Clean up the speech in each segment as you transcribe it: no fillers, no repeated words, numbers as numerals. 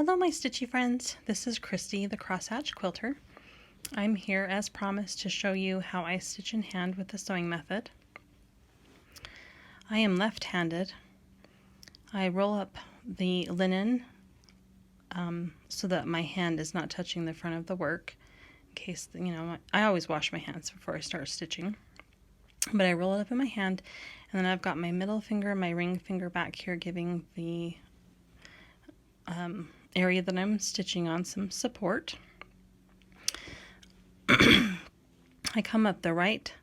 Hello my stitchy friends, this is Christy the Crosshatch Quilter. I'm here as promised to show you how I stitch in hand with the sewing method. I am left-handed. I roll up the linen so that my hand is not touching the front of the work in case, I always wash my hands before I start stitching. But I roll it up in my hand, and then I've got my middle finger and my ring finger back here giving the area that I'm stitching on some support. I come up the right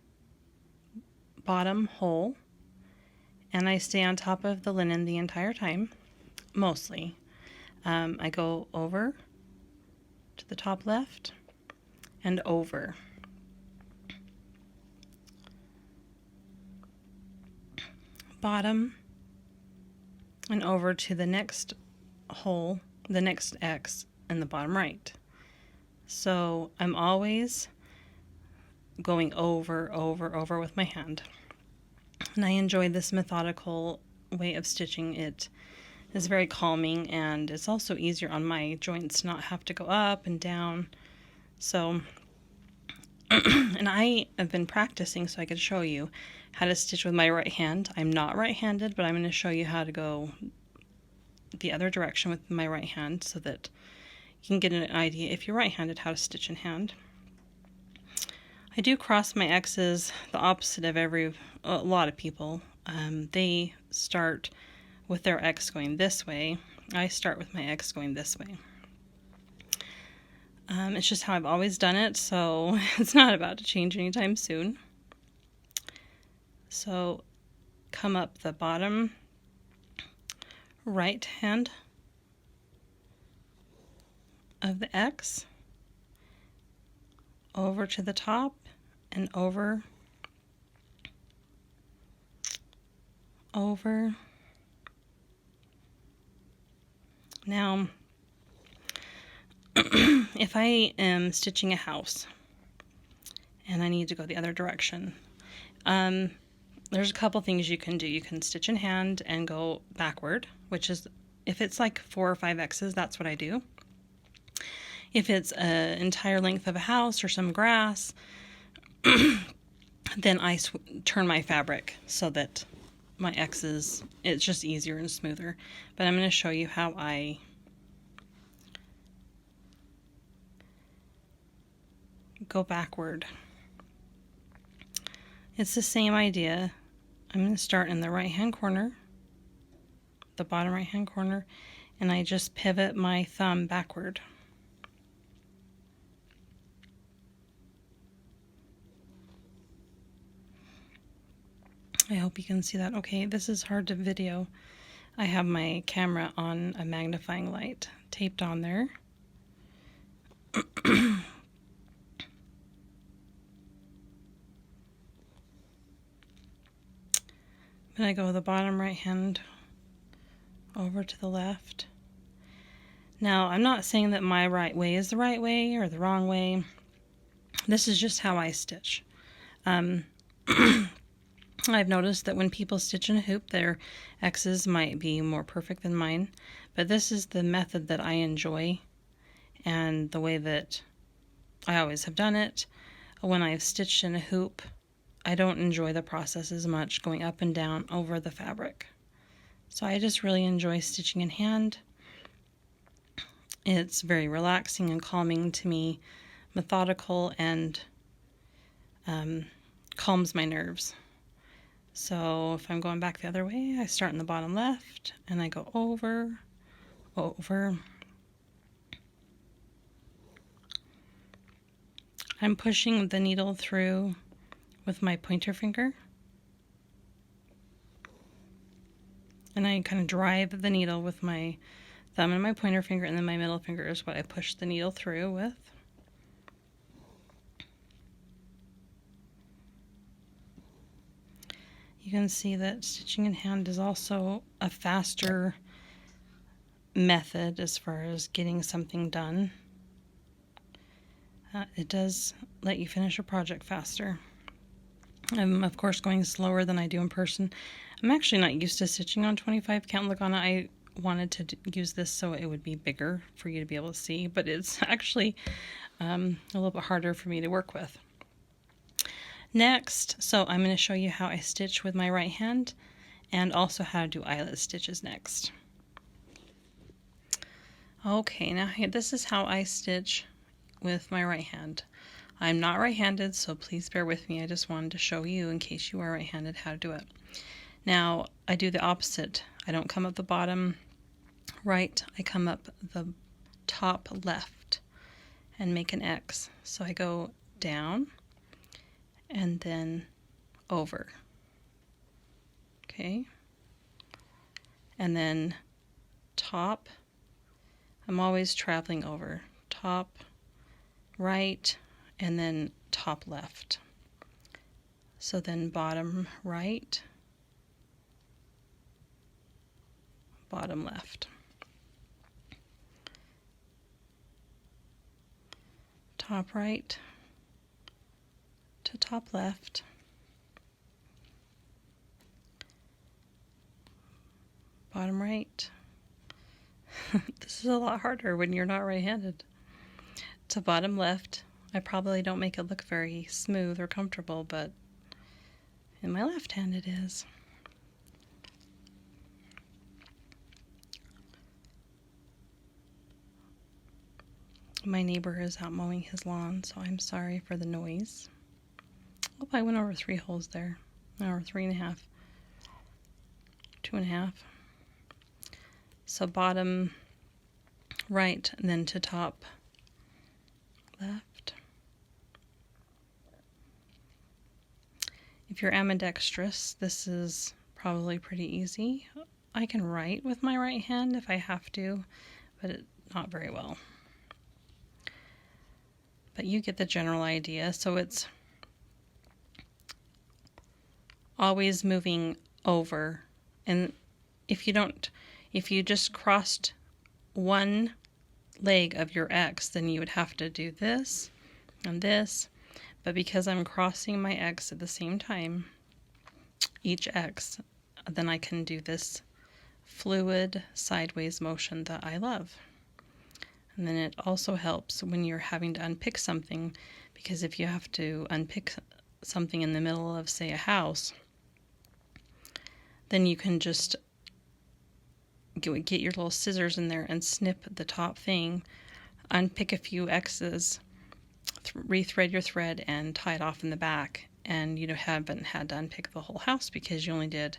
bottom hole and I stay on top of the linen the entire time, mostly. I go over to the top left and over. Bottom and over to the next hole, the next X in the bottom right. So I'm always going over with my hand. And I enjoy this methodical way of stitching. It is very calming, and it's also easier on my joints to not have to go up and down. So, and I have been practicing so I could show you how to stitch with my right hand. I'm not right-handed, but I'm going to show you how to go the other direction with my right hand so that you can get an idea, if you're right-handed, how to stitch in hand. I do cross my X's the opposite of a lot of people. They start with their X going this way. I start with my X going this way. It's just how I've always done it, so it's not about to change anytime soon. So come up the bottom right hand of the X, over to the top and over. Now, if I am stitching a house and I need to go the other direction, there's a couple things you can do. You can stitch in hand and go backward, which is, if it's like 4 or 5 X's, that's what I do. If it's an entire length of a house or some grass, then I turn my fabric so that my X's, it's just easier and smoother. But I'm going to show you how I go backward. It's the same idea. I'm going to start in the right hand corner, the bottom right hand corner, and I just pivot my thumb backward. I hope you can see that. Okay, this is hard to video. I have my camera on a magnifying light taped on there. Then I go the bottom right hand over to the left. Now, I'm not saying that my right way is the right way or the wrong way. This is just how I stitch. I've noticed that when people stitch in a hoop, their X's might be more perfect than mine, but this is the method that I enjoy and the way that I always have done it. When I've stitched in a hoop, I don't enjoy the process as much, going up and down over the fabric. So I just really enjoy stitching in hand. It's very relaxing and calming to me, methodical, and calms my nerves. So if I'm going back the other way, I start in the bottom left and I go over. I'm pushing the needle through with my pointer finger, and I kind of drive the needle with my thumb and my pointer finger, and then my middle finger is what I push the needle through with. You can see that stitching in hand is also a faster method as far as getting something done. It does let you finish a project faster. I'm, of course, going slower than I do in person. I'm actually not used to stitching on 25 count. Look on it, I wanted to use this so it would be bigger for you to be able to see, but it's actually a little bit harder for me to work with. Next, so I'm going to show you how I stitch with my right hand and also how to do eyelet stitches next. Okay, now this is how I stitch with my right hand. I'm not right-handed, so please bear with me. I just wanted to show you, in case you are right-handed, how to do it. Now, I do the opposite. I don't come up the bottom right, I come up the top left and make an X. So I go down and then over. Okay. And then top, I'm always traveling over. Top right and then top left. So then bottom right, bottom left. Top right to top left, bottom right. This is a lot harder when you're not right-handed. To bottom left. I probably don't make it look very smooth or comfortable, but in my left hand it is. My neighbor is out mowing his lawn, so I'm sorry for the noise. Oh, I went over 3 holes there. Or 3.5. 2.5. So bottom right, and then to top left. If you're ambidextrous, this is probably pretty easy. I can write with my right hand if I have to, but not very well. But you get the general idea. So it's always moving over. And if you just crossed one leg of your X, then you would have to do this and this. But because I'm crossing my X at the same time, each X, then I can do this fluid sideways motion that I love. And then it also helps when you're having to unpick something, because if you have to unpick something in the middle of, say, a house, then you can just get your little scissors in there and snip the top thing, unpick a few X's, rethread your thread, and tie it off in the back. And you haven't had to unpick the whole house because you only did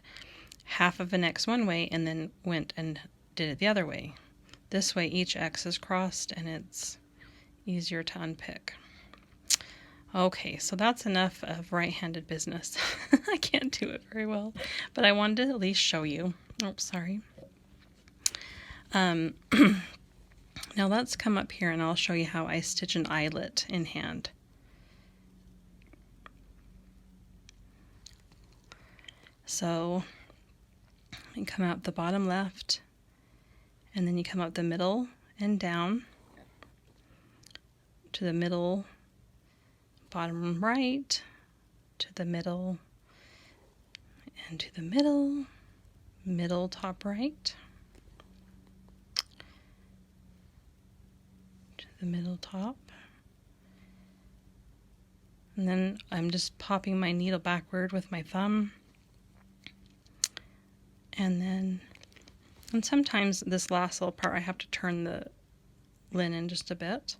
half of an X one way and then went and did it the other way. This way each X is crossed and it's easier to unpick. Okay, so that's enough of right-handed business. I can't do it very well, but I wanted to at least show you. Oh, sorry. Now let's come up here and I'll show you how I stitch an eyelet in hand. So you come out the bottom left, and then you come up the middle and down to the middle, bottom right, to the middle, and to the middle, middle top right, to the middle top. And then I'm just popping my needle backward with my thumb. And sometimes this last little part I have to turn the linen just a bit.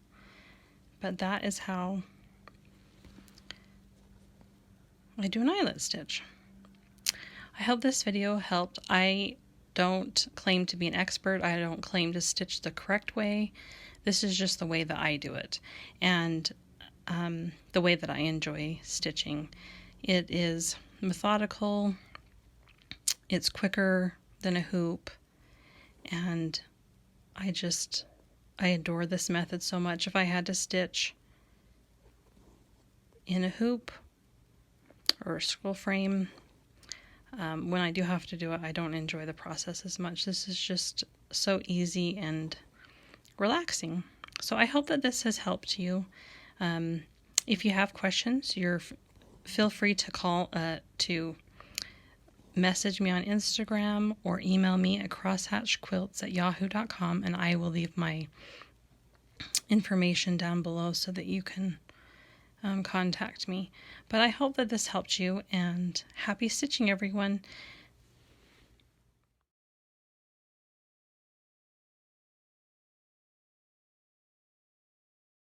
But that is how I do an eyelet stitch. I hope this video helped. I don't claim to be an expert. I don't claim to stitch the correct way. This is just the way that I do it. And the way that I enjoy stitching. It is methodical. It's quicker than a hoop, and I adore this method so much. If I had to stitch in a hoop or a scroll frame, when I do have to do it, I don't enjoy the process as much. This is just so easy and relaxing. So I hope that this has helped you. If you have questions, feel free to call to message me on Instagram or email me at crosshatchquilts@yahoo.com, and I will leave my information down below so that you can contact me. But I hope that this helped you, and happy stitching, everyone.